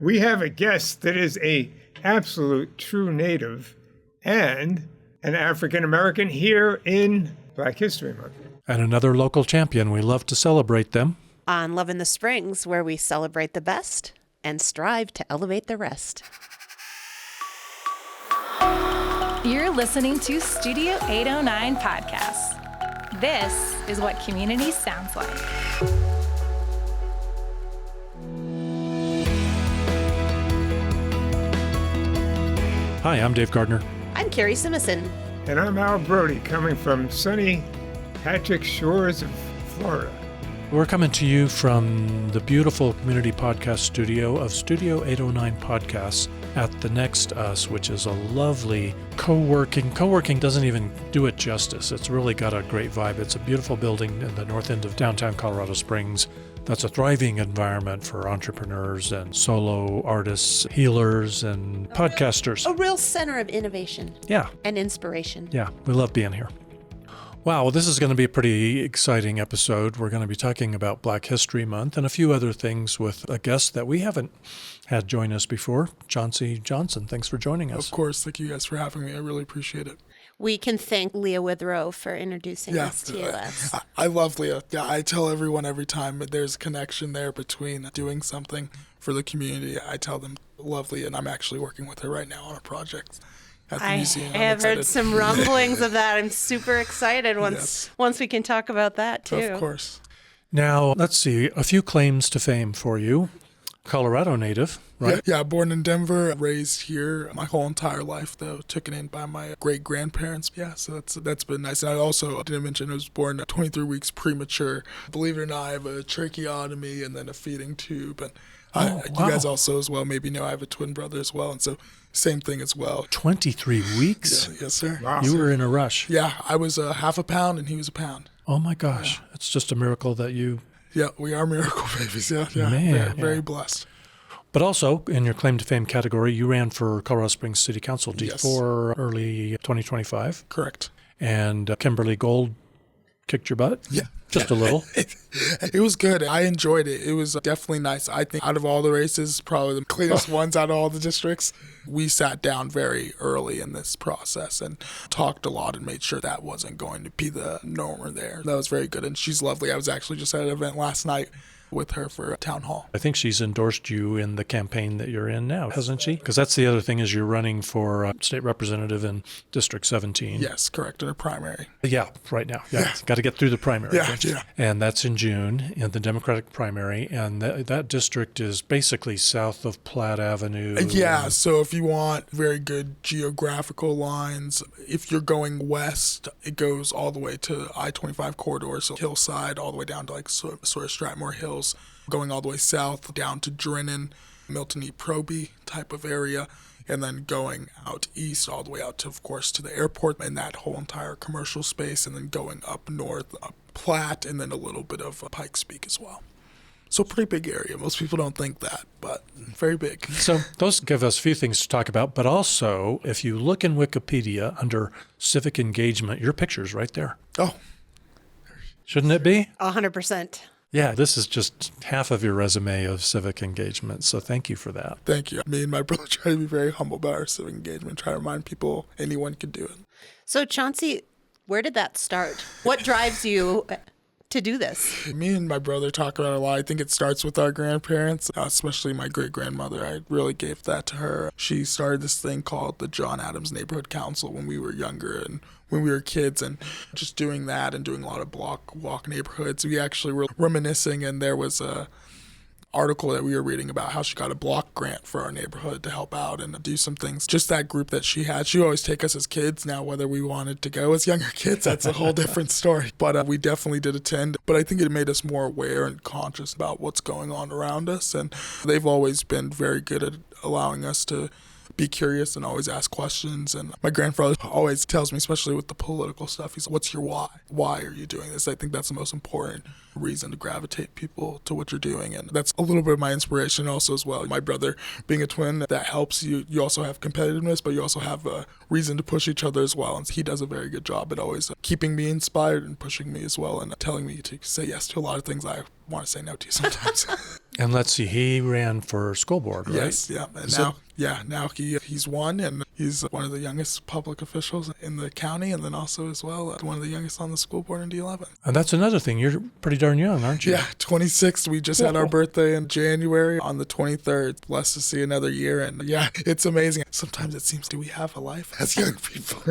We have a guest that is a absolute true native and an African American here in Black History Month. And another local champion. We love to celebrate them. On Love in the Springs, where we celebrate the best and strive to elevate the rest. You're listening to Studio 809 Podcasts. This is what community sounds like. Hi, I'm Dave Gardner. I'm Carrie Simison. And I'm Al Brody, coming from sunny Patrick Shores of Florida. We're coming to you from the beautiful community podcast studio of Studio 809 Podcasts at the Next Us, which is a lovely co-working. Co-working doesn't even do it justice. It's really got a great vibe. It's a beautiful building in the north end of downtown Colorado Springs. That's a thriving environment for entrepreneurs and solo artists, healers, and podcasters. A real center of innovation. Yeah. And inspiration. Yeah, we love being here. Wow, well, this is going to be a pretty exciting episode. We're going to be talking about Black History Month and a few other things with a guest that we haven't had join us before, Chauncy Johnson. Thanks for joining us. Of course. Thank you guys for having me. I really appreciate it. We can thank Leah Withrow for introducing us to us. I love Leah. Yeah, I tell everyone every time there's a connection there between doing something for the community. I tell them, love Leah, and I'm actually working with her right now on a project at the museum. I have heard some rumblings of that. I'm super excited once we can talk about that too. Of course. Now, let's see, a few claims to fame for you. Colorado native, right? Yeah, born in Denver, raised here my whole entire life, though, taken in by my great-grandparents. Yeah, so that's been nice. And I also didn't mention I was born 23 weeks premature. Believe it or not, I have a tracheotomy and then a feeding tube. And you guys also as well maybe know I have a twin brother as well, and so same thing as well. 23 weeks? Yeah, yes, sir. Wow. You were in a rush. Yeah, I was half a pound and he was a pound. Oh my gosh. Yeah. It's just a miracle that you... Yeah, we are miracle babies. Yeah, Man, very blessed. But also, in your claim to fame category, you ran for Colorado Springs City Council D4 early 2025. Correct. And Kimberly Gold kicked your butt? Yeah. Just a little. It was good. I enjoyed it. It was definitely nice. I think out of all the races, probably the cleanest ones out of all the districts. We sat down very early in this process and talked a lot and made sure that wasn't going to be the norm there. That was very good. And she's lovely. I was actually just at an event last night with her for a town hall. I think she's endorsed you in the campaign that you're in now, hasn't she? Because that's the other thing is you're running for state representative in District 17. Yes, correct, in a primary. Yeah, right now. Yeah. Got to get through the primary. Yeah. And that's in June in the Democratic primary. And that district is basically south of Platte Avenue. Yeah, so if you want very good geographical lines, if you're going west, it goes all the way to I-25 corridor, so Hillside, all the way down to like sort of Stratmore Hills, going all the way south down to Drennan, Milton E. Proby type of area, and then going out east all the way out to, of course, to the airport and that whole entire commercial space, and then going up north, up Platte, and then a little bit of Pikes Peak as well. So pretty big area. Most people don't think that, but very big. So those give us a few things to talk about, but also if you look in Wikipedia under civic engagement, your picture's right there. Oh. Shouldn't it be? 100%. Yeah, this is just half of your resume of civic engagement, so thank you for that. Thank you. Me and my brother try to be very humble about our civic engagement, try to remind people anyone can do it. So Chauncy, where did that start? What drives you to do this? Me and my brother talk about it a lot. I think it starts with our grandparents, especially my great-grandmother. I really gave that to her. She started this thing called the John Adams Neighborhood Council when we were younger and when we were kids, and just doing that and doing a lot of block walk neighborhoods. We actually were reminiscing, and there was a article that we were reading about how she got a block grant for our neighborhood to help out and do some things. Just that group that she had. She would always take us as kids. Now, whether we wanted to go as younger kids, that's a whole different story. But we definitely did attend. But I think it made us more aware and conscious about what's going on around us. And they've always been very good at allowing us to be curious and always ask questions. And my grandfather always tells me, especially with the political stuff, he's like, what's your why? Why are you doing this? I think that's the most important reason to gravitate people to what you're doing. And that's a little bit of my inspiration also as well. My brother being a twin, that helps you. You also have competitiveness, but you also have a reason to push each other as well. And he does a very good job at always keeping me inspired and pushing me as well and telling me to say yes to a lot of things I want to say no to sometimes. And let's see, he ran for school board, right? Yes, yeah. And now he's won, and he's one of the youngest public officials in the county, and then also as well one of the youngest on the school board in D11. And that's another thing. You're pretty darn young, aren't you? Yeah, 26. We just had our birthday in January on the 23rd. Blessed to see another year, and yeah, it's amazing. Sometimes it seems, do we have a life as young people?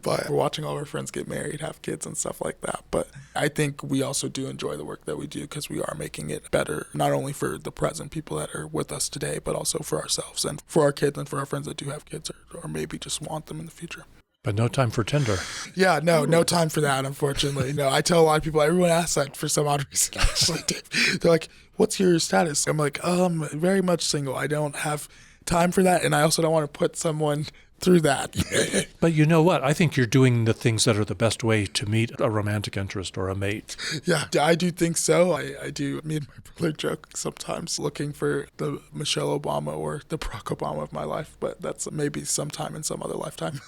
But we're watching all our friends get married, have kids, and stuff like that. But I think we also do enjoy the work that we do because we are making it better, not only for the present people that are with us today, but also for ourselves and for our kids and for our friends that do have kids or maybe just want them in the future. But no time for Tinder. Yeah, no time for that, unfortunately. No, I tell a lot of people, everyone asks that for some odd reason, actually, Dave. They're like, what's your status? I'm like, very much single. I don't have time for that, and I also don't want to put someone through that. But you know what? I think you're doing the things that are the best way to meet a romantic interest or a mate. Yeah, I do think so. I do. Me and my brother joke sometimes looking for the Michelle Obama or the Barack Obama of my life, but that's maybe sometime in some other lifetime.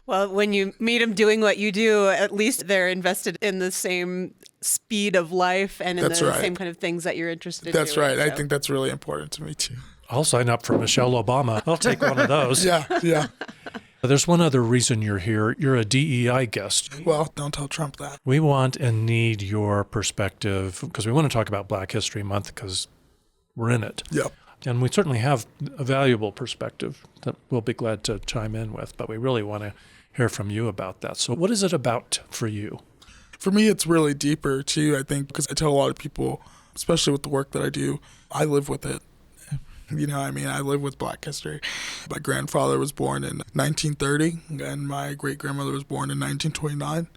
Well, when you meet them doing what you do, at least they're invested in the same speed of life and in That's the right. same kind of things that you're interested in. That's doing, right. I so. think that's really important to me, too. I'll sign up for Michelle Obama. I'll take one of those. Yeah. There's one other reason you're here. You're a DEI guest. Well, don't tell Trump that. We want and need your perspective because we want to talk about Black History Month because we're in it. Yep. And we certainly have a valuable perspective that we'll be glad to chime in with, but we really want to hear from you about that. So what is it about for you? For me, it's really deeper, too, I think, because I tell a lot of people, especially with the work that I do, I live with it. You know, I mean, I live with Black history. My grandfather was born in 1930, and my great-grandmother was born in 1929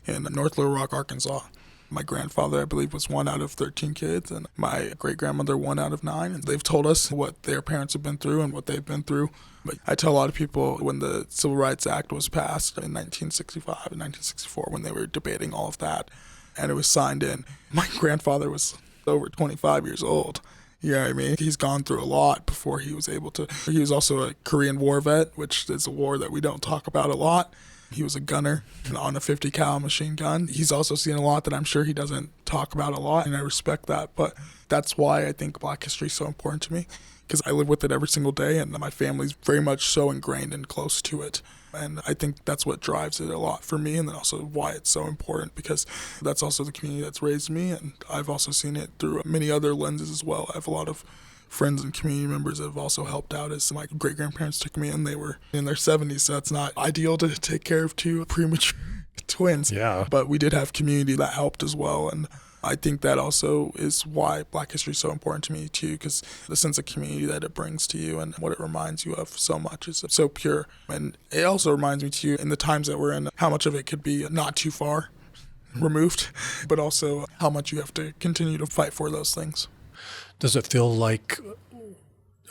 in North Little Rock, Arkansas. My grandfather, I believe, was 1 out of 13 kids, and my great-grandmother 1 out of 9. And they've told us what their parents have been through and what they've been through. But I tell a lot of people when the Civil Rights Act was passed in 1965 and 1964, when they were debating all of that, and it was signed in, my grandfather was over 25 years old. You know what I mean? He's gone through a lot before he was able to. He was also a Korean War vet, which is a war that we don't talk about a lot. He was a gunner on a 50 cal machine gun. He's also seen a lot that I'm sure he doesn't talk about a lot, and I respect that. But that's why I think Black history is so important to me, because I live with it every single day, and my family's very much so ingrained and close to it. And I think that's what drives it a lot for me, and then also why it's so important, because that's also the community that's raised me, and I've also seen it through many other lenses as well. I have a lot of friends and community members that have also helped out, as my great-grandparents took me in. They were in their 70s, so that's not ideal to take care of 2 premature twins. Yeah. But we did have community that helped as well, and I think that also is why Black history is so important to me too, because the sense of community that it brings to you and what it reminds you of so much is so pure. And it also reminds me too, in the times that we're in, how much of it could be not too far removed, but also how much you have to continue to fight for those things. Does it feel like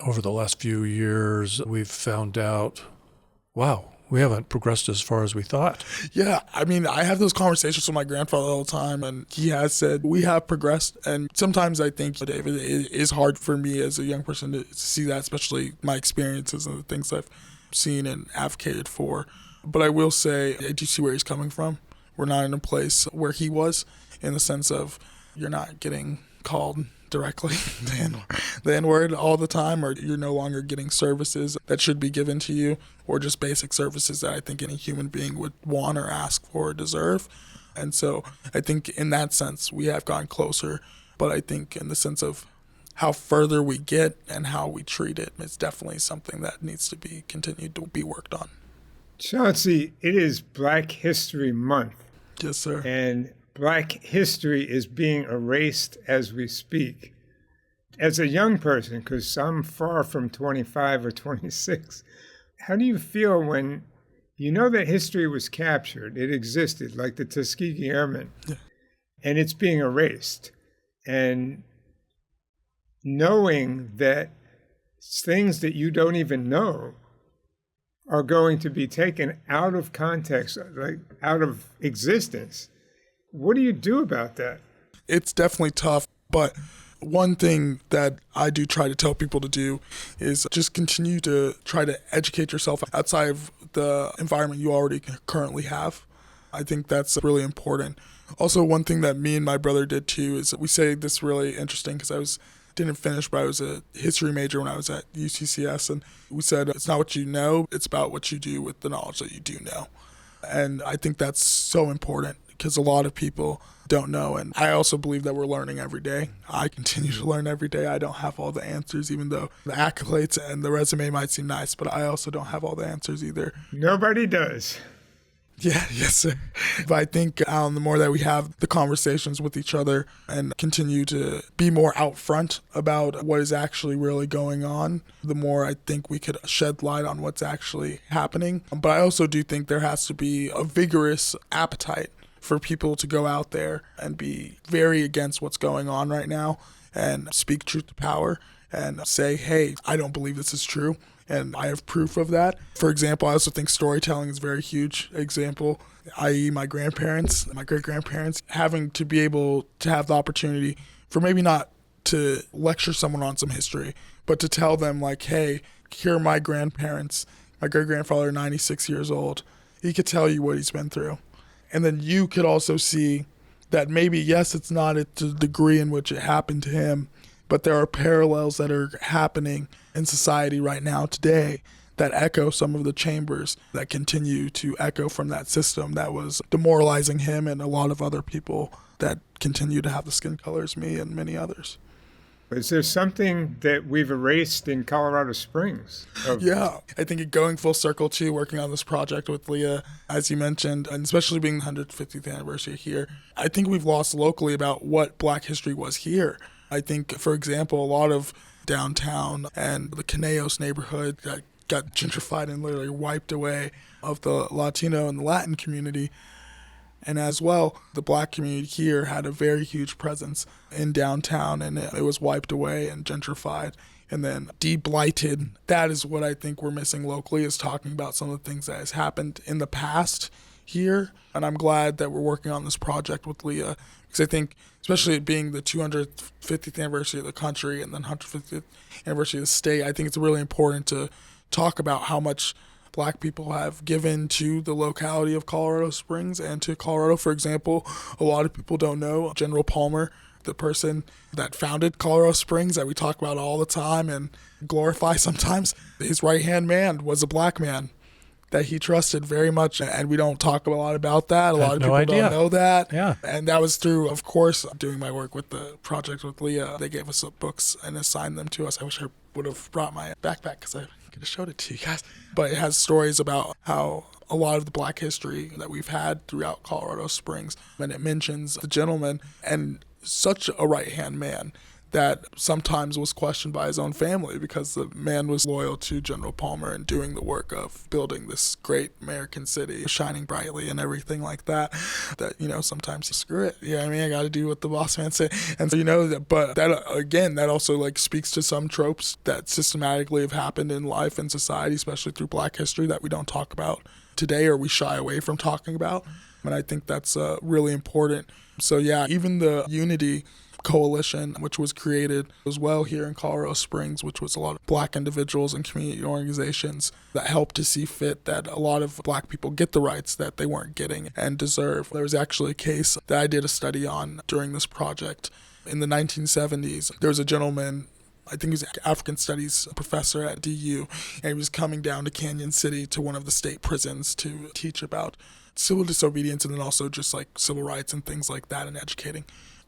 over the last few years we've found out, wow, we haven't progressed as far as we thought? Yeah, I mean, I have those conversations with my grandfather all the time, and he has said we have progressed. And sometimes I think, David, it is hard for me as a young person to see that, especially my experiences and the things I've seen and advocated for. But I will say, I do see where he's coming from. We're not in a place where he was, in the sense of you're not getting called directly the N-word all the time, or you're no longer getting services that should be given to you, or just basic services that I think any human being would want or ask for or deserve. And so I think in that sense we have gone closer, but I think in the sense of how further we get and how we treat it, it's definitely something that needs to be continued to be worked on. Chauncey, it is Black History Month. Yes, sir. And Black history is being erased as we speak. As a young person, because I'm far from 25 or 26, how do you feel when you know that history was captured, it existed, like the Tuskegee Airmen, and it's being erased? And knowing that things that you don't even know are going to be taken out of context, like out of existence. What do you do about that? It's definitely tough, but one thing that I do try to tell people to do is just continue to try to educate yourself outside of the environment you already currently have. I think that's really important. Also, one thing that me and my brother did too is we say this really interesting because didn't finish, but I was a history major when I was at UCCS, and we said it's not what you know, it's about what you do with the knowledge that you do know. And I think that's so important because a lot of people don't know, and I also believe that we're learning every day. I continue to learn every day. I don't have all the answers, even though the accolades and the resume might seem nice, but I also don't have all the answers either. Nobody does. Yeah, yes, sir. But I think the more that we have the conversations with each other and continue to be more out front about what is actually really going on, the more I think we could shed light on what's actually happening. But I also do think there has to be a vigorous appetite for people to go out there and be very against what's going on right now and speak truth to power and say, hey, I don't believe this is true. And I have proof of that. For example, I also think storytelling is a very huge example, i.e. my grandparents, my great-grandparents, having to be able to have the opportunity for maybe not to lecture someone on some history, but to tell them like, hey, here are my grandparents, my great-grandfather, 96 years old. He could tell you what he's been through. And then you could also see that maybe, yes, it's not at the degree in which it happened to him, but there are parallels that are happening in society right now today that echo some of the chambers that continue to echo from that system that was demoralizing him and a lot of other people that continue to have the skin color as me and many others. Is there something that we've erased in Colorado Springs? Yeah, I think going full circle too, working on this project with Leah, as you mentioned, and especially being the 150th anniversary here, I think we've lost locally about what Black history was here. I think, for example, a lot of downtown and the Conejos neighborhood that got gentrified and literally wiped away of the Latino and the Latin community. And as well, the Black community here had a very huge presence in downtown, and it was wiped away and gentrified and then de-blighted. That is what I think we're missing locally, is talking about some of the things that has happened in the past here. And I'm glad that we're working on this project with Leah, because I think, especially it being the 250th anniversary of the country and then 150th anniversary of the state, I think it's really important to talk about how much Black people have given to the locality of Colorado Springs and to Colorado. For example, a lot of people don't know General Palmer, the person that founded Colorado Springs that we talk about all the time and glorify sometimes. His right-hand man was a Black man that he trusted very much, and we don't talk a lot about that. A lot of people don't know that. Yeah. And that was through, of course, doing my work with the project with Leah. They gave us books and assigned them to us. I wish I would have brought my backpack because I could have showed it to you guys. But it has stories about how a lot of the Black history that we've had throughout Colorado Springs. And it mentions the gentleman, and such a right-hand man that sometimes was questioned by his own family because the man was loyal to General Palmer and doing the work of building this great American city, shining brightly and everything like that, that, sometimes you screw it. You know what I mean? I got to do what the boss man said. And so, but that, again, that also speaks to some tropes that systematically have happened in life and society, especially through Black history, that we don't talk about today or we shy away from talking about. And I think that's really important. So yeah, even the Unity Coalition, which was created as well here in Colorado Springs, which was a lot of Black individuals and community organizations that helped to see fit that a lot of Black people get the rights that they weren't getting and deserve. There was actually a case that I did a study on during this project. In the 1970s, there was a gentleman, I think he was an African Studies professor at DU, and he was coming down to Canyon City to one of the state prisons to teach about civil disobedience and then also just civil rights and things like that and educating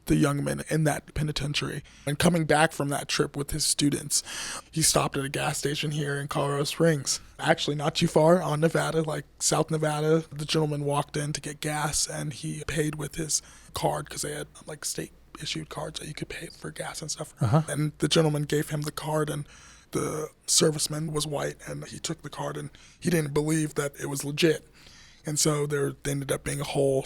the young men in that penitentiary. And coming back from that trip with his students, he stopped at a gas station here in Colorado Springs, actually not too far on Nevada, South Nevada. The gentleman walked in to get gas and he paid with his card because they had state issued cards that you could pay for gas and stuff. Uh-huh. And the gentleman gave him the card, and the serviceman was white, and he took the card and he didn't believe that it was legit. And so there ended up being a whole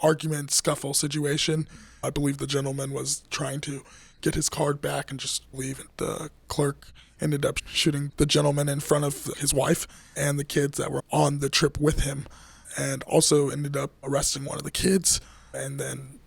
argument, scuffle situation. I believe the gentleman was trying to get his card back and just leave. The clerk ended up shooting the gentleman in front of his wife and the kids that were on the trip with him, and also ended up arresting one of the kids and then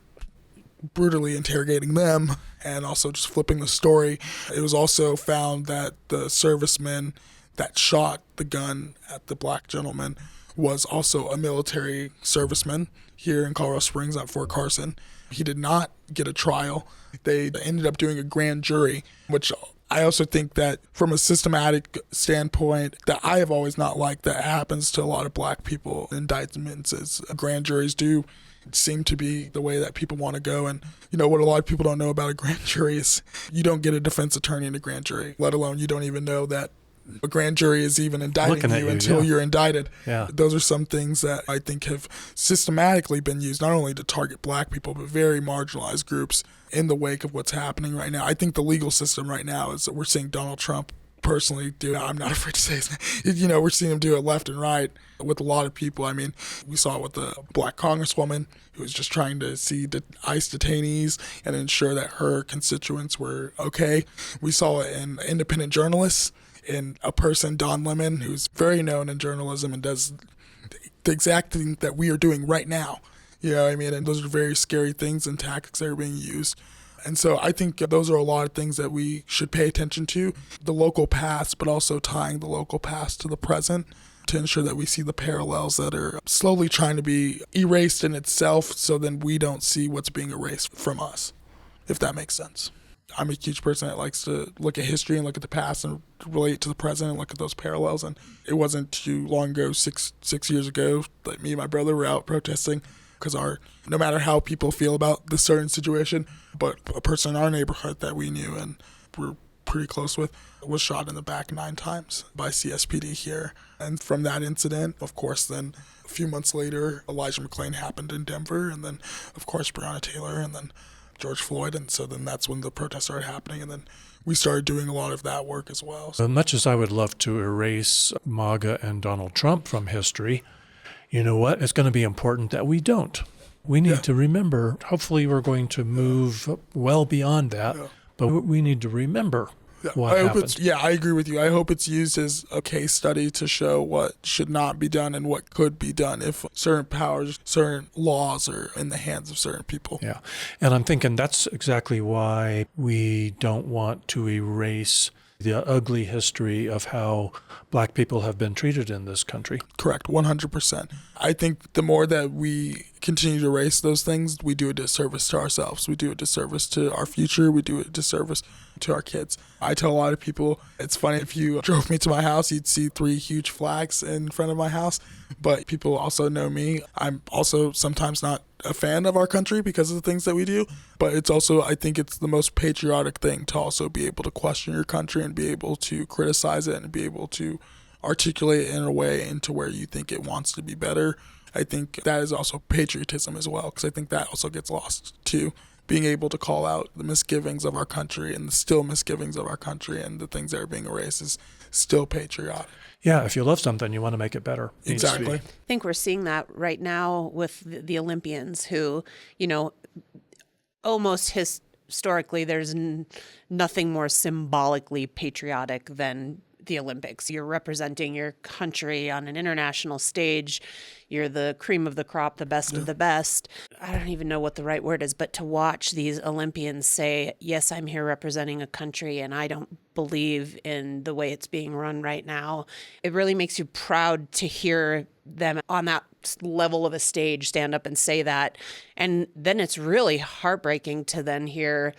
brutally interrogating them and also just flipping the story. It was also found that the servicemen that shot the gun at the black gentleman was also a military serviceman here in Colorado Springs at Fort Carson. He did not get a trial. They ended up doing a grand jury, which I also think that from a systematic standpoint that I have always not liked that happens to a lot of black people. Indictments is grand juries do seem to be the way that people want to go. And what a lot of people don't know about a grand jury is you don't get a defense attorney in a grand jury, let alone you don't even know that a grand jury is even indicting you until you're indicted. Yeah. Those are some things that I think have systematically been used not only to target black people, but very marginalized groups in the wake of what's happening right now. I think the legal system right now is that we're seeing Donald Trump personally do, I'm not afraid to say his name, we're seeing him do it left and right with a lot of people. I mean, we saw it with the black congresswoman who was just trying to see ICE detainees and ensure that her constituents were okay. We saw it in independent journalists, in a person, Don Lemon, who's very known in journalism and does the exact thing that we are doing right now. And those are very scary things and tactics that are being used. And so I think those are a lot of things that we should pay attention to, the local past, but also tying the local past to the present to ensure that we see the parallels that are slowly trying to be erased in itself so then we don't see what's being erased from us, if that makes sense. I'm a huge person that likes to look at history and look at the past and relate to the present and look at those parallels. And it wasn't too long ago, six years ago, that me and my brother were out protesting because no matter how people feel about this certain situation, but a person in our neighborhood that we knew and were pretty close with was shot in the back 9 times by CSPD here. And from that incident, of course, then a few months later, Elijah McClain happened in Denver, and then, of course, Breonna Taylor, and then George Floyd. And so then that's when the protests started happening, and then we started doing a lot of that work as well. As much as I would love to erase MAGA and Donald Trump from history, you know what? It's going to be important that we don't. We need to remember, hopefully we're going to move well beyond that, but we need to remember what happened. I agree with you. I hope it's used as a case study to show what should not be done and what could be done if certain powers, certain laws are in the hands of certain people. Yeah. And I'm thinking that's exactly why we don't want to erase the ugly history of how black people have been treated in this country. Correct, 100%. I think the more that we continue to erase those things, we do a disservice to ourselves. We do a disservice to our future. We do a disservice to our kids. I tell a lot of people, it's funny, if you drove me to my house, you'd see 3 huge flags in front of my house. But people also know me. I'm also sometimes not a fan of our country because of the things that we do. But it's also, I think it's the most patriotic thing to also be able to question your country and be able to criticize it and be able to articulate it in a way into where you think it wants to be better. I think that is also patriotism as well, because I think that also gets lost too. Being able to call out the misgivings of our country and the still misgivings of our country and the things that are being erased is still patriotic. Yeah, if you love something, you want to make it better. Exactly. I think we're seeing that right now with the Olympians who, almost historically, there's nothing more symbolically patriotic than the Olympics. You're representing your country on an international stage. You're the cream of the crop, the best of the best. I don't even know what the right word is, but to watch these Olympians say, yes, I'm here representing a country and I don't believe in the way it's being run right now. It really makes you proud to hear them on that level of a stage stand up and say that. And then it's really heartbreaking to then hear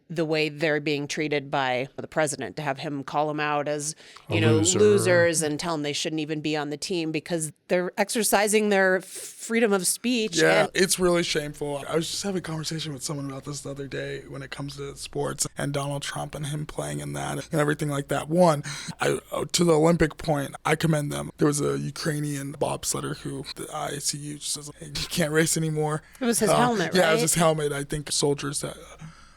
the way they're being treated by the president, to have him call them out as, losers and tell them they shouldn't even be on the team because they're exercising their freedom of speech. Yeah, it's really shameful. I was just having a conversation with someone about this the other day when it comes to sports and Donald Trump and him playing in that and everything like that. One, to the Olympic point, I commend them. There was a Ukrainian bobsledder who the ICU just says, hey, you can't race anymore. It was his helmet, right? Yeah, it was his helmet. I think soldiers that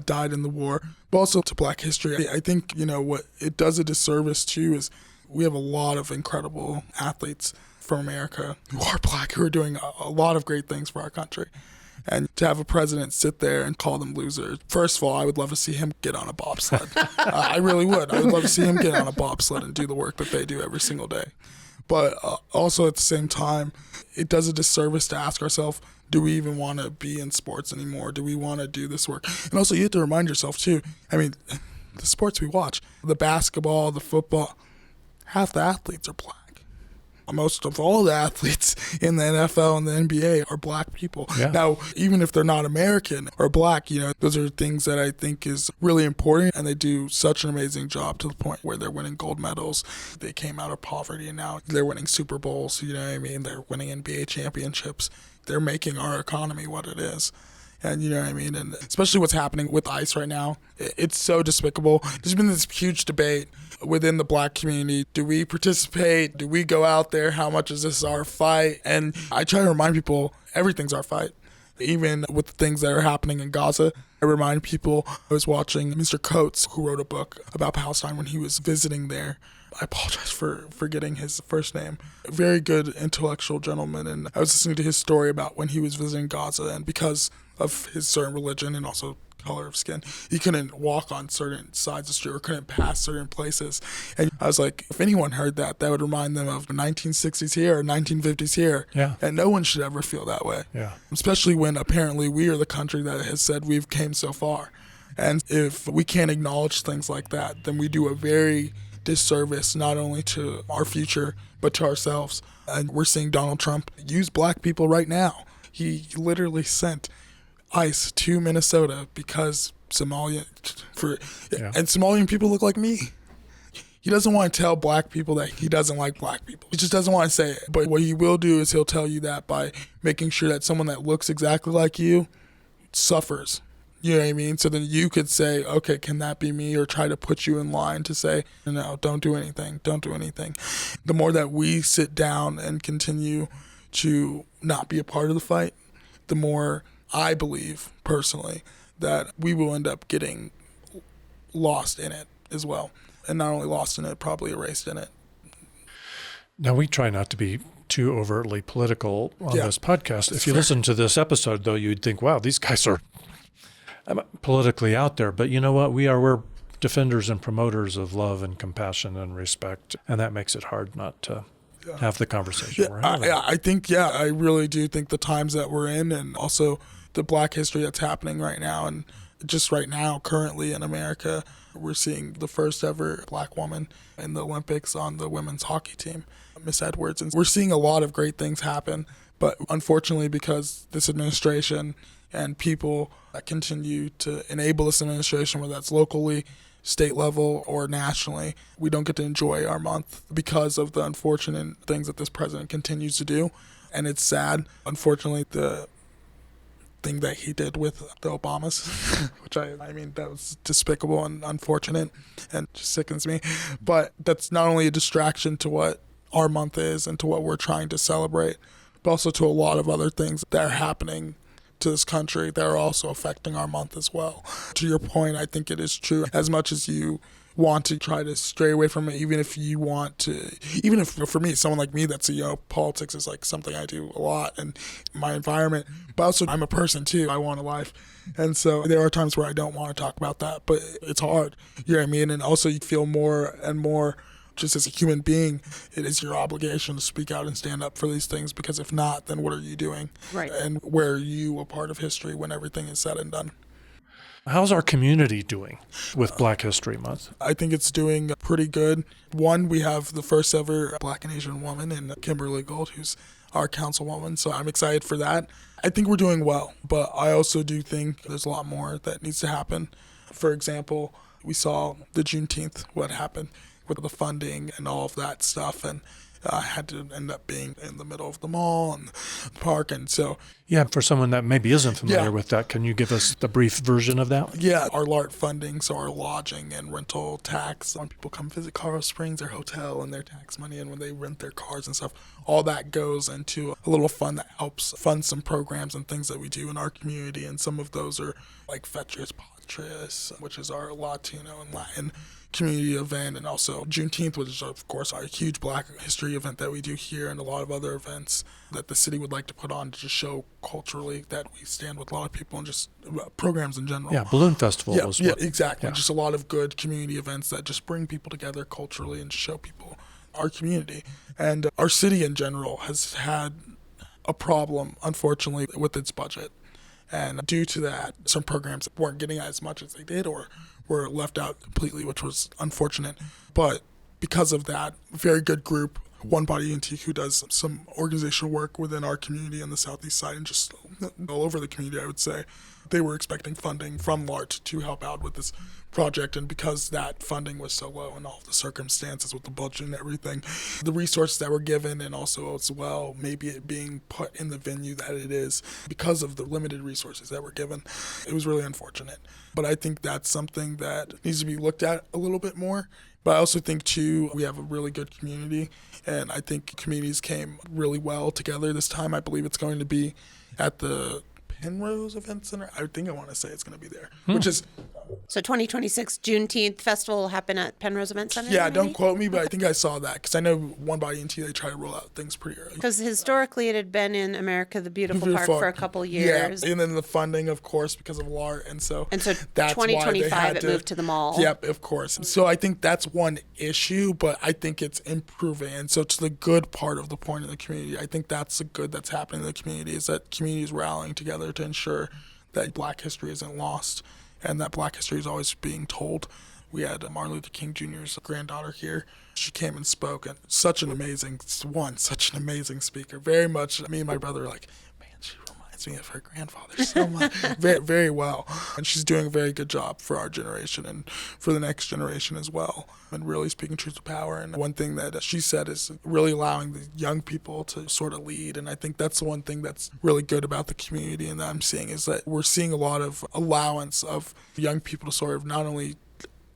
died in the war, but also to black history. I think, what it does a disservice too is we have a lot of incredible athletes from America who are black, who are doing a lot of great things for our country. And to have a president sit there and call them losers, first of all, I would love to see him get on a bobsled. I really would. I would love to see him get on a bobsled and do the work that they do every single day. But also at the same time, it does a disservice to ask ourselves, do we even want to be in sports anymore? Do we want to do this work? And also you have to remind yourself too, the sports we watch, the basketball, the football, half the athletes are black. Most of all the athletes in the NFL and the NBA are black people. Yeah. Now, even if they're not American or black, those are things that I think is really important, and they do such an amazing job to the point where they're winning gold medals. They came out of poverty and now they're winning Super Bowls, They're winning NBA championships. They're making our economy what it is. And and especially what's happening with ICE right now, it's so despicable. There's been this huge debate within the black community. Do we participate? Do we go out there? How much is this our fight? And I try to remind people everything's our fight. Even with the things that are happening in Gaza, I remind people, I was watching Mr. Coates, who wrote a book about Palestine when he was visiting there. I apologize for forgetting his first name. A very good intellectual gentleman, and I was listening to his story about when he was visiting Gaza, and because of his certain religion and also color of skin, he couldn't walk on certain sides of the street or couldn't pass certain places. And I was like, if anyone heard that would remind them of the 1960s here or 1950s here. Yeah. And no one should ever feel that way. Yeah. Especially when apparently we are the country that has said we've came so far. And if we can't acknowledge things like that, then we do a very disservice not only to our future, but to ourselves. And we're seeing Donald Trump use black people right now. He literally sent ICE to Minnesota because Somalian people look like me. He doesn't want to tell black people that he doesn't like black people. He just doesn't want to say it. But what he will do is he'll tell you that by making sure that someone that looks exactly like you suffers. You know what I mean? So then you could say, okay, can that be me? Or try to put you in line to say, no, don't do anything. Don't do anything. The more that we sit down and continue to not be a part of the fight, the more I believe personally that we will end up getting lost in it as well. And not only lost in it, probably erased in it. Now, we try not to be too overtly political on this podcast. If you listen to this episode, though, you'd think, wow, these guys are politically out there. But you know what? We're defenders and promoters of love and compassion and respect. And that makes it hard not to have the conversation. I really do think the times that we're in, and also the black history that's happening right now, and just right now currently in America, we're seeing the first ever black woman in the Olympics on the women's hockey team, Miss Edwards. And we're seeing a lot of great things happen, but unfortunately, because this administration and people that continue to enable this administration, whether that's locally, state level, or nationally, we don't get to enjoy our month because of the unfortunate things that this president continues to do. And it's sad. Unfortunately, the thing that he did with the Obamas, which I mean, that was despicable and unfortunate and just sickens me. But that's not only a distraction to what our month is and to what we're trying to celebrate, but also to a lot of other things that are happening to this country that are also affecting our month as well. To your point, I think it is true. As much as you want to try to stray away from it, even if for me, someone like me, that's, politics is like something I do a lot in my environment, but also I'm a person too. I want a life. And so there are times where I don't want to talk about that, but it's hard. You know what I mean? And also you feel more and more, just as a human being, it is your obligation to speak out and stand up for these things, because if not, then what are you doing? Right. And where are you a part of history when everything is said and done? How's our community doing with Black History Month? I think it's doing pretty good. One, we have the first ever Black and Asian woman in Kimberly Gold, who's our councilwoman, so I'm excited for that. I think we're doing well, but I also do think there's a lot more that needs to happen. For example, we saw the Juneteenth, what happened with the funding and all of that stuff, and I had to end up being in the middle of the mall and the park. And so, yeah, for someone that maybe isn't familiar with that, can you give us the brief version of that? Yeah, our LART funding, so our lodging and rental tax, when people come visit Colorado Springs, their hotel and their tax money, and when they rent their cars and stuff, all that goes into a little fund that helps fund some programs and things that we do in our community. And some of those are like Fetchers Patris, which is our Latino and Latin community event, and also Juneteenth, which is of course our huge Black history event that we do here, and a lot of other events that the city would like to put on to just show culturally that we stand with a lot of people, and just programs in general. Yeah, Balloon Festival was what, exactly. Yeah. Just a lot of good community events that just bring people together culturally and show people our community. And our city in general has had a problem, unfortunately, with its budget. And due to that, some programs weren't getting as much as they did, or were left out completely, which was unfortunate. But because of that, very good group, One Body ENT, who does some organizational work within our community on the southeast side and just all over the community, I would say. They were expecting funding from LART to help out with this project, and because that funding was so low and all the circumstances with the budget and everything, the resources that were given, and also as well maybe it being put in the venue that it is because of the limited resources that were given, it was really unfortunate. But I think that's something that needs to be looked at a little bit more. But I also think, too, we have a really good community, and I think communities came really well together this time. I believe it's going to be at the Penrose Event Center. I want to say it's going to be there, which is... So 2026 Juneteenth festival will happen at Penrose Event Center? Yeah, maybe? Don't quote me, but I think I saw that because I know One Body ENT, they try to roll out things pretty early. Because historically it had been in America the Beautiful Park for a couple years. Yeah, and then the funding, of course, because of LART, and so that's 2025 it moved to the mall. Yep, of course. So I think that's one issue, but I think it's improving. And so to the good part of the point of the community, I think that's the good that's happening in the community, is that community is rallying together to ensure that Black history isn't lost and that Black history is always being told. We had Martin Luther King Jr.'s granddaughter here. She came and spoke, and such an amazing speaker. Very much, me and my brother were like, man, she reminds me of her grandfather so much. Very, very well. And she's doing a very good job for our generation and for the next generation as well, and really speaking truth to power. And one thing that she said is really allowing the young people to sort of lead. And I think that's the one thing that's really good about the community and that I'm seeing, is that we're seeing a lot of allowance of young people to sort of not only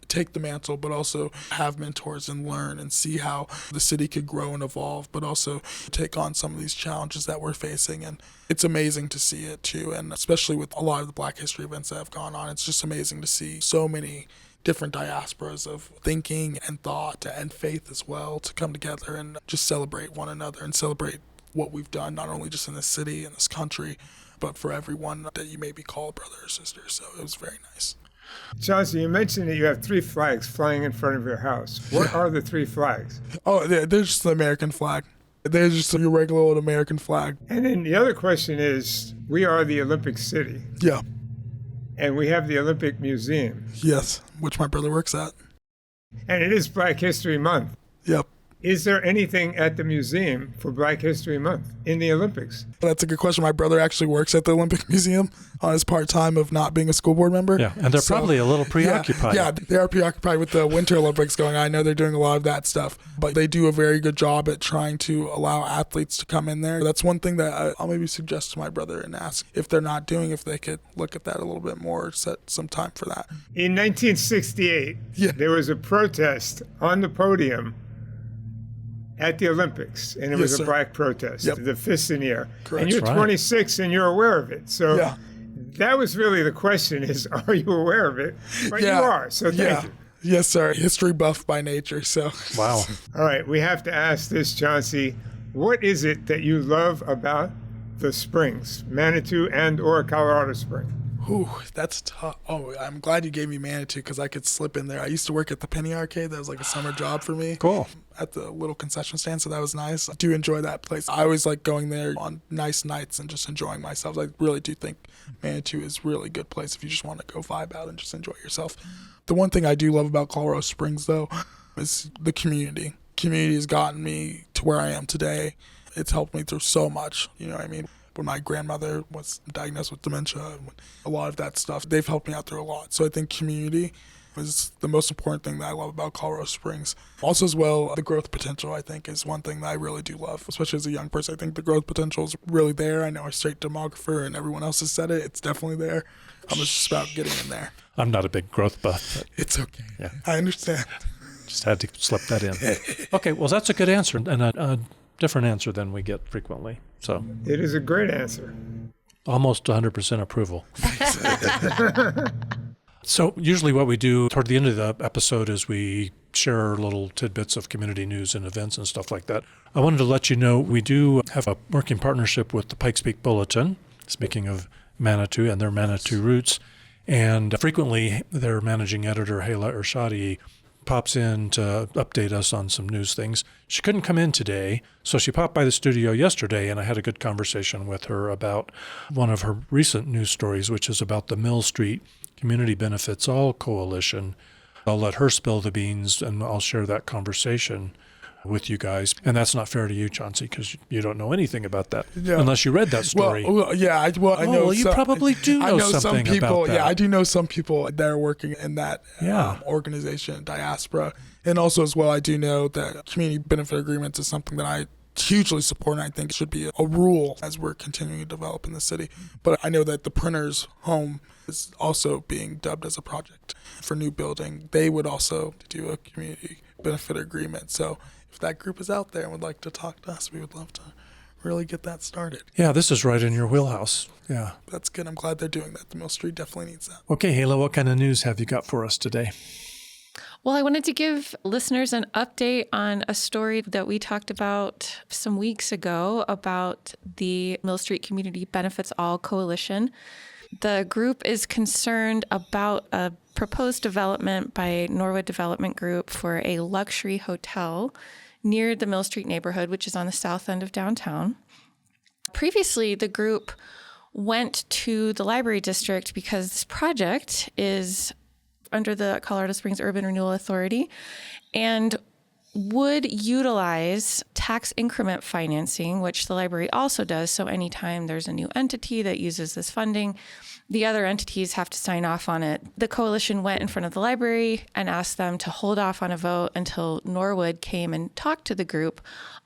take the mantle, but also have mentors and learn and see how the city could grow and evolve, but also take on some of these challenges that we're facing. And it's amazing to see it too. And especially with a lot of the Black history events that have gone on, it's just amazing to see so many different diasporas of thinking and thought and faith as well to come together and just celebrate one another and celebrate what we've done, not only just in this city and this country, but for everyone that you maybe call brother or sister. So it was very nice. Chauncey, you mentioned that you have 3 flags flying in front of your house. What are the 3 flags? Oh, they're just the American flag. They're just your regular old American flag. And then the other question is, we are the Olympic City. Yeah. And we have the Olympic Museum. Yes, which my brother works at. And it is Black History Month. Yep. Is there anything at the museum for Black History Month in the Olympics? That's a good question. My brother actually works at the Olympic Museum on his part-time of not being a school board member. Yeah, and they're probably a little preoccupied. Yeah, they are preoccupied with the Winter Olympics going on. I know they're doing a lot of that stuff, but they do a very good job at trying to allow athletes to come in there. That's one thing that I'll maybe suggest to my brother and ask if they're not doing, if they could look at that a little bit more, set some time for that. In 1968, there was a protest on the podium at the Olympics, and it was a Black protest, the fists in the air. Correct. And you're 26 and you're aware of it. So that was really the question, is, are you aware of it? But you are, so thank you. Yes, sir. History buff by nature, so. Wow. All right, we have to ask this, Chauncey. What is it that you love about the Springs, Manitou and or Colorado Springs? Ooh, that's tough. Oh, I'm glad you gave me Manitou because I could slip in there. I used to work at the Penny Arcade. That was like a summer job for me. Cool. At the little concession stand, so that was nice. I do enjoy that place. I always like going there on nice nights and just enjoying myself. I really do think Manitou is a really good place if you just want to go vibe out and just enjoy yourself. The one thing I do love about Colorado Springs, though, is the community. Community has gotten me to where I am today. It's helped me through so much, you know what I mean? When my grandmother was diagnosed with dementia, and a lot of that stuff, they've helped me out through a lot. So I think community is the most important thing that I love about Colorado Springs. Also as well, the growth potential, I think, is one thing that I really do love, especially as a young person. I think the growth potential is really there. I know a straight demographer and everyone else has said it. It's definitely there. It's just about getting in there. I'm not a big growth buff. But it's okay. Yeah. I understand. Just had to slip that in. Okay, well, that's a good answer, and a different answer than we get frequently. So it is a great answer. Almost 100% approval. So usually what we do toward the end of the episode is we share little tidbits of community news and events and stuff like that. I wanted to let you know we do have a working partnership with the Pikes Bulletin, speaking of Manitou and their Manitou roots. And frequently their managing editor, Heila Ershadi, pops in to update us on some news things. She couldn't come in today, so she popped by the studio yesterday, and I had a good conversation with her about one of her recent news stories, which is about the Mill Street Community Benefits All Coalition. I'll let her spill the beans and I'll share that conversation with you guys. And that's not fair to you, Chauncy, because you don't know anything about that unless you read that story. Well, yeah, I know. Well, you probably do know some something people. about that. Yeah, I do know some people that are working in that organization, diaspora, and also as well, I do know that community benefit agreements is something that I hugely support, and I think it should be a rule as we're continuing to develop in the city. But I know that the printer's home is also being dubbed as a project for new building. They would also do a community benefit agreement. So if that group is out there and would like to talk to us, we would love to really get that started. Yeah, this is right in your wheelhouse. Yeah. That's good. I'm glad they're doing that. The Mill Street definitely needs that. Okay, Heila, what kind of news have you got for us today? Well, I wanted to give listeners an update on a story that we talked about some weeks ago about the Mill Street Community Benefits All Coalition. The group is concerned about a proposed development by Norwood Development Group for a luxury hotel near the Mill Street neighborhood, which is on the south end of downtown. Previously, the group went to the library district because this project is under the Colorado Springs Urban Renewal Authority and would utilize tax increment financing, which the library also does. So anytime there's a new entity that uses this funding, the other entities have to sign off on it. The coalition went in front of the library and asked them to hold off on a vote until Norwood came and talked to the group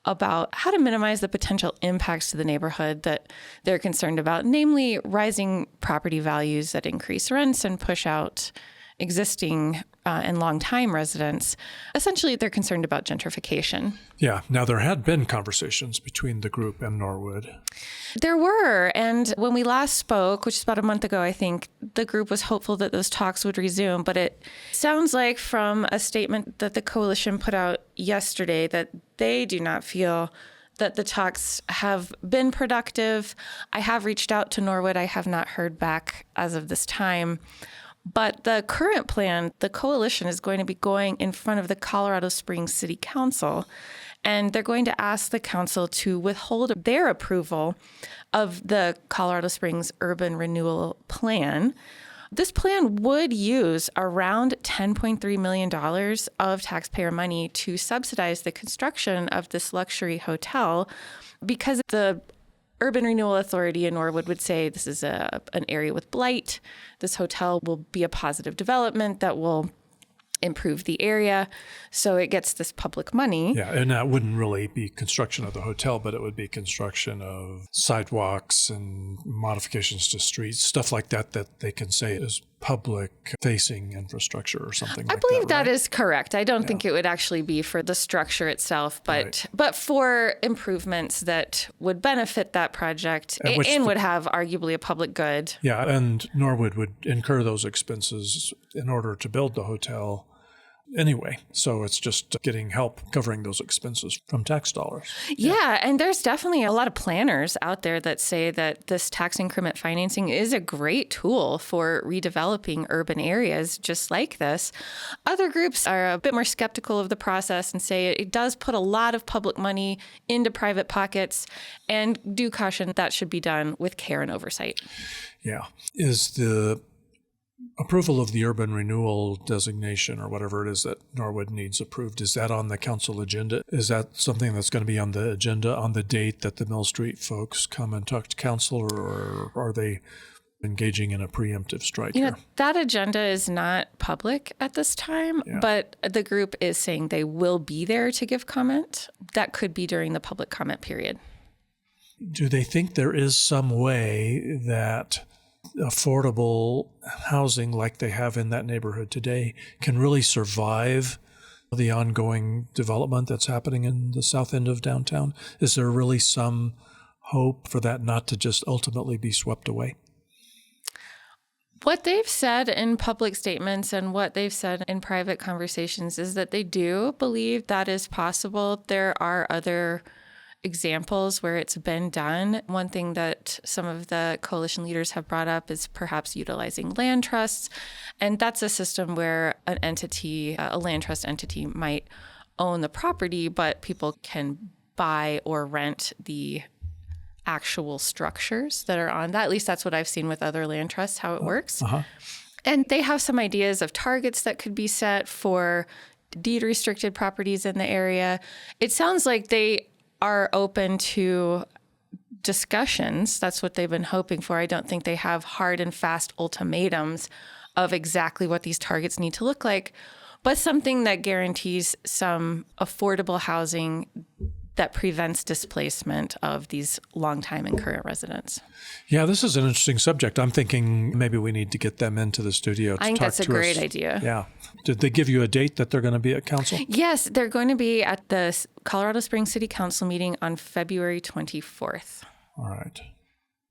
about how to minimize the potential impacts to the neighborhood that they're concerned about, namely rising property values that increase rents and push out existing and long-time residents. Essentially, they're concerned about gentrification. Yeah. Now, there had been conversations between the group and Norwood. There were. And when we last spoke, which is about a month ago, I think, the group was hopeful that those talks would resume. But it sounds like from a statement that the coalition put out yesterday that they do not feel that the talks have been productive. I have reached out to Norwood. I have not heard back as of this time. But the current plan, the coalition is going to be going in front of the Colorado Springs City Council, and they're going to ask the council to withhold their approval of the Colorado Springs Urban Renewal Plan. This plan would use around $10.3 million of taxpayer money to subsidize the construction of this luxury hotel because the Urban Renewal Authority in Norwood would say this is an area with blight. This hotel will be a positive development that will improve the area. So it gets this public money. Yeah, and that wouldn't really be construction of the hotel, but it would be construction of sidewalks and modifications to streets, stuff like that they can say is public-facing infrastructure or something like that. I believe that right? is correct. I don't think it would actually be for the structure itself, but for improvements that would benefit that project and would have arguably a public good. Yeah, and Norwood would incur those expenses in order to build the hotel anyway. So it's just getting help covering those expenses from tax dollars. Yeah, and there's definitely a lot of planners out there that say that this tax increment financing is a great tool for redeveloping urban areas just like this. Other groups are a bit more skeptical of the process and say it does put a lot of public money into private pockets and do caution that should be done with care and oversight. Yeah. Is the approval of the urban renewal designation or whatever it is that Norwood needs approved, is that on the council agenda? Is that something that's going to be on the agenda on the date that the Mill Street folks come and talk to council, or are they engaging in a preemptive strike here? That agenda is not public at this time, but the group is saying they will be there to give comment. That could be during the public comment period. Do they think there is some way that affordable housing like they have in that neighborhood today can really survive the ongoing development that's happening in the south end of downtown? Is there really some hope for that not to just ultimately be swept away? What they've said in public statements and what they've said in private conversations is that they do believe that is possible. There are other examples where it's been done. One thing that some of the coalition leaders have brought up is perhaps utilizing land trusts. And that's a system where an entity, a land trust entity, might own the property, but people can buy or rent the actual structures that are on that. At least that's what I've seen with other land trusts, how it works. And they have some ideas of targets that could be set for deed-restricted properties in the area. It sounds like they are open to discussions. That's what they've been hoping for. I don't think they have hard and fast ultimatums of exactly what these targets need to look like, but something that guarantees some affordable housing that prevents displacement of these longtime and current residents. Yeah, this is an interesting subject. I'm thinking maybe we need to get them into the studio to I think talk that's a to great us. idea. Yeah. Did they give you a date that they're going to be at council? Yes, they're going to be at the Colorado Springs City Council meeting on February 24th. All right.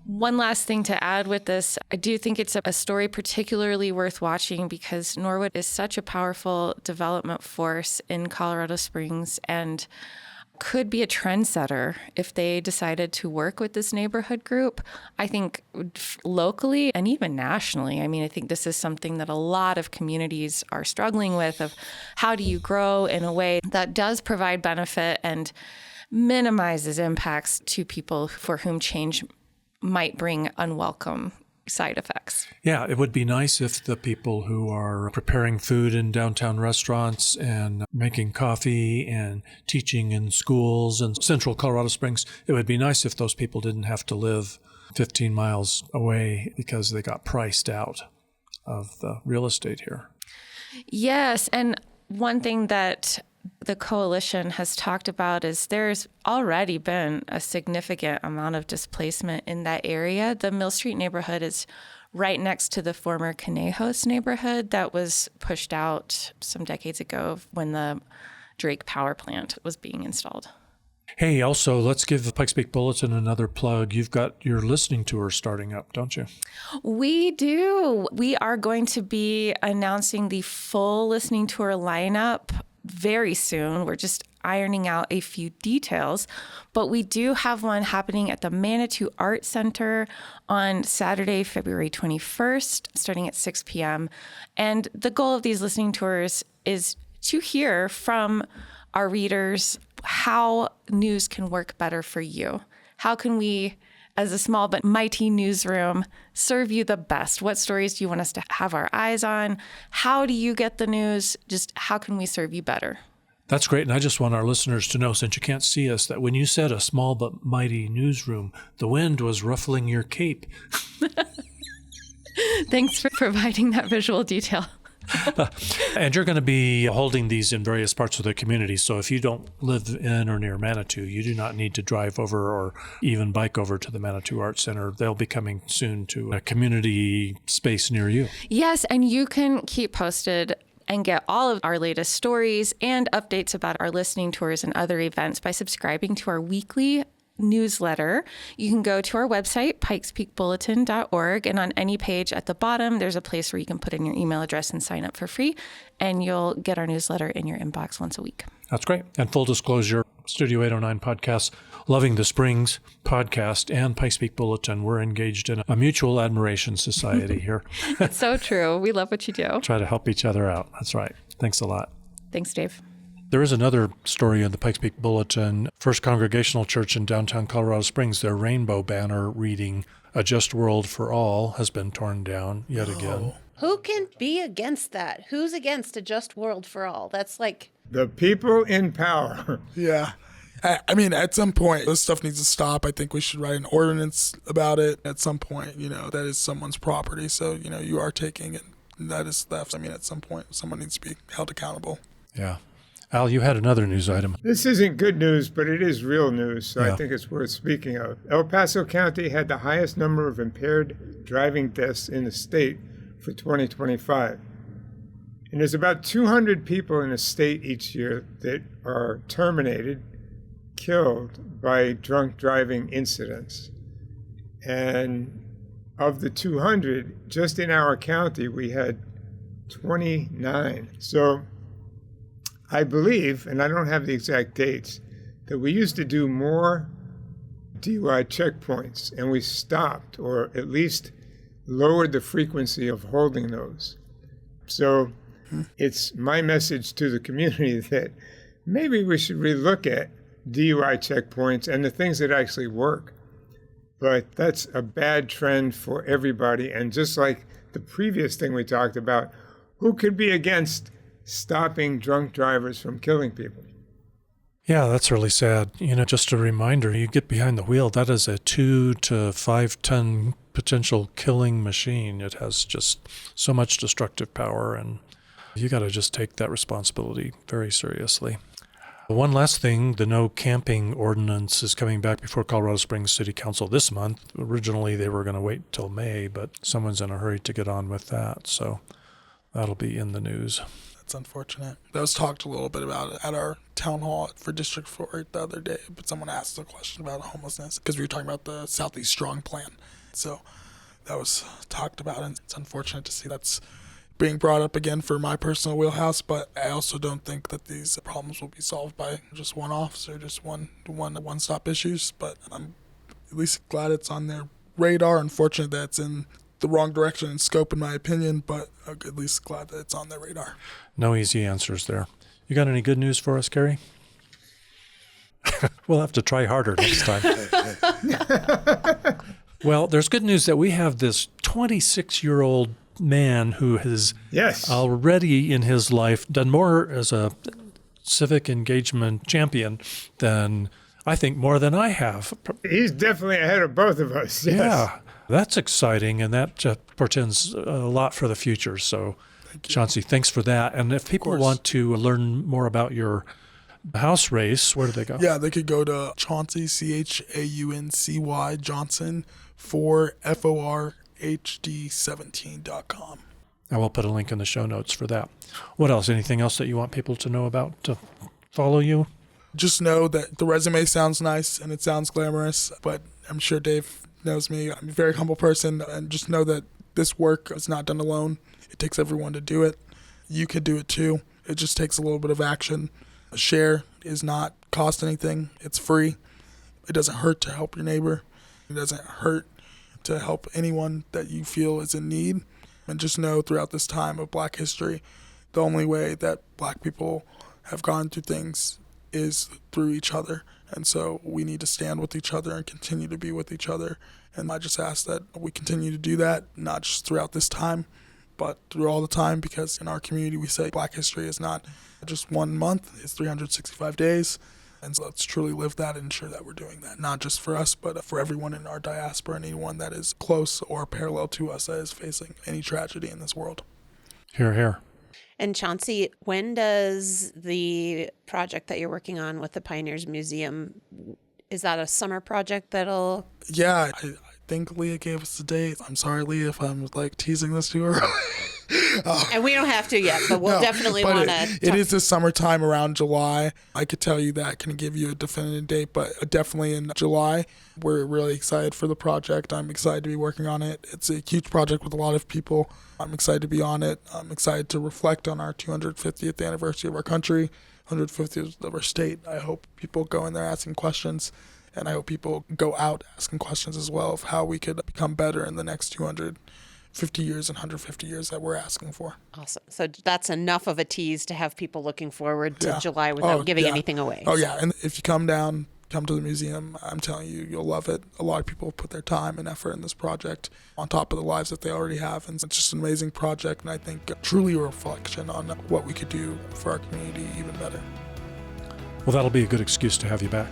One last thing to add with this, I do think it's a story particularly worth watching because Norwood is such a powerful development force in Colorado Springs and could be a trendsetter if they decided to work with this neighborhood group. I think locally and even nationally, I mean, I think this is something that a lot of communities are struggling with of how do you grow in a way that does provide benefit and minimizes impacts to people for whom change might bring unwelcome side effects. Yeah, it would be nice if the people who are preparing food in downtown restaurants and making coffee and teaching in schools in central Colorado Springs, it would be nice if those people didn't have to live 15 miles away because they got priced out of the real estate here. Yes, and one thing that the coalition has talked about is there's already been a significant amount of displacement in that area. The Mill Street neighborhood is right next to the former Conejos neighborhood that was pushed out some decades ago when the Drake power plant was being installed. Hey, also, let's give the Pikes Peak Bulletin another plug. You've got your listening tour starting up, don't you? We do. We are going to be announcing the full listening tour lineup very soon. We're just ironing out a few details, but we do have one happening at the Manitou Art Center on Saturday, February 21st, starting at 6 p.m. And the goal of these listening tours is to hear from our readers how news can work better for you. How can we, as a small but mighty newsroom, serve you the best? What stories do you want us to have our eyes on? How do you get the news? Just how can we serve you better? That's great. And I just want our listeners to know, since you can't see us, that when you said a small but mighty newsroom, the wind was ruffling your cape. Thanks for providing that visual detail. And you're going to be holding these in various parts of the community. So if you don't live in or near Manitou, you do not need to drive over or even bike over to the Manitou Art Center. They'll be coming soon to a community space near you. Yes, and you can keep posted and get all of our latest stories and updates about our listening tours and other events by subscribing to our weekly newsletter. You can go to our website, pikespeakbulletin.org, and on any page at the bottom, there's a place where you can put in your email address and sign up for free, and you'll get our newsletter in your inbox once a week. That's great. And full disclosure, Studio 809 Podcast, Loving the Springs podcast, and Pikes Peak Bulletin, we're engaged in a mutual admiration society here. It's so true. We love what you do. Try to help each other out. That's right. Thanks a lot. Thanks, Dave. There is another story in the Pikes Peak Bulletin. First Congregational Church in downtown Colorado Springs, their rainbow banner reading, A Just World for All, has been torn down yet again. Who can be against that? Who's against a just world for all? That's like... The people in power. Yeah. I mean, at some point, this stuff needs to stop. I think we should write an ordinance about it at some point. You know, that is someone's property. So, you know, you are taking it. That is theft. I mean, at some point, someone needs to be held accountable. Yeah. Al, you had another news item. This isn't good news, but it is real news, so Yeah. I think it's worth speaking of. El Paso County had the highest number of impaired driving deaths in the state for 2025. And there's about 200 people in the state each year that are terminated, killed by drunk driving incidents. And of the 200, just in our county, we had 29. So I believe, and I don't have the exact dates, that we used to do more DUI checkpoints, and we stopped, or at least lowered the frequency of holding those. So it's my message to the community that maybe we should relook at DUI checkpoints and the things that actually work. But that's a bad trend for everybody. And just like the previous thing we talked about, who could be against stopping drunk drivers from killing people? Yeah, that's really sad. Just a reminder, you get behind the wheel, that is a 2 to 5 ton potential killing machine. It has just so much destructive power, and you got to just take that responsibility very seriously. One last thing, the no camping ordinance is coming back before Colorado Springs City Council this month. Originally, they were going to wait till May, but someone's in a hurry to get on with that, so that'll be in the news. That's unfortunate. That was talked a little bit about it at our town hall for District 4 the other day, but someone asked a question about homelessness because we were talking about the Southeast Strong Plan. So that was talked about, and it's unfortunate to see that's being brought up again for my personal wheelhouse, but I also don't think that these problems will be solved by just one officer, just one-stop issues, but I'm at least glad it's on their radar. Unfortunate that it's in the wrong direction and scope, in my opinion, but I'm at least glad that it's on their radar. No easy answers there. You got any good news for us, Gary? We'll have to try harder next time. Well, there's good news that we have this 26-year-old man who has already in his life done more as a civic engagement champion than I think more than I have. He's definitely ahead of both of us. Yes. Yeah, that's exciting, and that portends a lot for the future. So, Chauncy, thanks for that. And if people want to learn more about your house race, where do they go? Yeah, they could go to Chauncy, Chauncy Johnson, for FORHD17.com. I will put a link in the show notes for that. What else? Anything else that you want people to know about to follow you? Just know that the resume sounds nice and it sounds glamorous, but I'm sure Dave knows me. I'm a very humble person, and just know that this work is not done alone. It takes everyone to do it. You could do it too. It just takes a little bit of action. A share is not cost anything. It's free. It doesn't hurt to help your neighbor. It doesn't hurt to help anyone that you feel is in need. And just know throughout this time of Black history, the only way that Black people have gone through things is through each other. And so we need to stand with each other and continue to be with each other. And I just ask that we continue to do that, not just throughout this time, but through all the time, because in our community we say Black history is not just 1 month, it's 365 days. And so let's truly live that and ensure that we're doing that, not just for us, but for everyone in our diaspora and anyone that is close or parallel to us that is facing any tragedy in this world. Hear, hear. And Chauncy, when does the project that you're working on with the Pioneers Museum, is that a summer project that'll... Yeah, I think Leah gave us the date. I'm sorry, Leah, if I'm teasing this to her. And we don't have to yet, but we'll definitely want to... It is the summertime around July. I could tell you that. Can give you a definitive date, but definitely in July. We're really excited for the project. I'm excited to be working on it. It's a huge project with a lot of people. I'm excited to be on it. I'm excited to reflect on our 250th anniversary of our country, 150th of our state. I hope people go in there asking questions, and I hope people go out asking questions as well of how we could become better in the next 250 years and 150 years that we're asking for. Awesome. So that's enough of a tease to have people looking forward to July without giving anything away. Oh, yeah. And if you come to the museum, I'm telling you, you'll love it. A lot of people put their time and effort in this project on top of the lives that they already have. And it's just an amazing project, and I think truly a reflection on what we could do for our community even better. Well, that'll be a good excuse to have you back.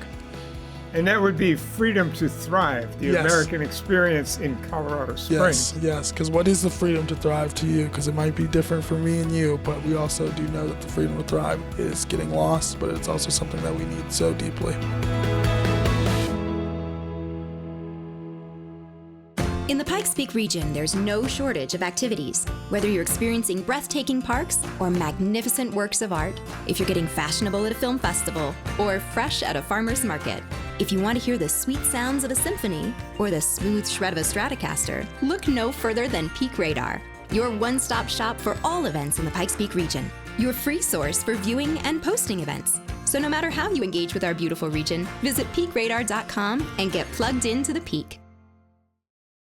And that would be Freedom to Thrive, the American experience in Colorado Springs. Yes, because what is the freedom to thrive to you? Because it might be different for me and you, but we also do know that the freedom to thrive is getting lost, but it's also something that we need so deeply. In the Pikes Peak region, there's no shortage of activities. Whether you're experiencing breathtaking parks or magnificent works of art, if you're getting fashionable at a film festival or fresh at a farmer's market, if you want to hear the sweet sounds of a symphony or the smooth shred of a Stratocaster, look no further than Peak Radar, your one-stop shop for all events in the Pikes Peak region, your free source for viewing and posting events. So no matter how you engage with our beautiful region, visit peakradar.com and get plugged into the peak.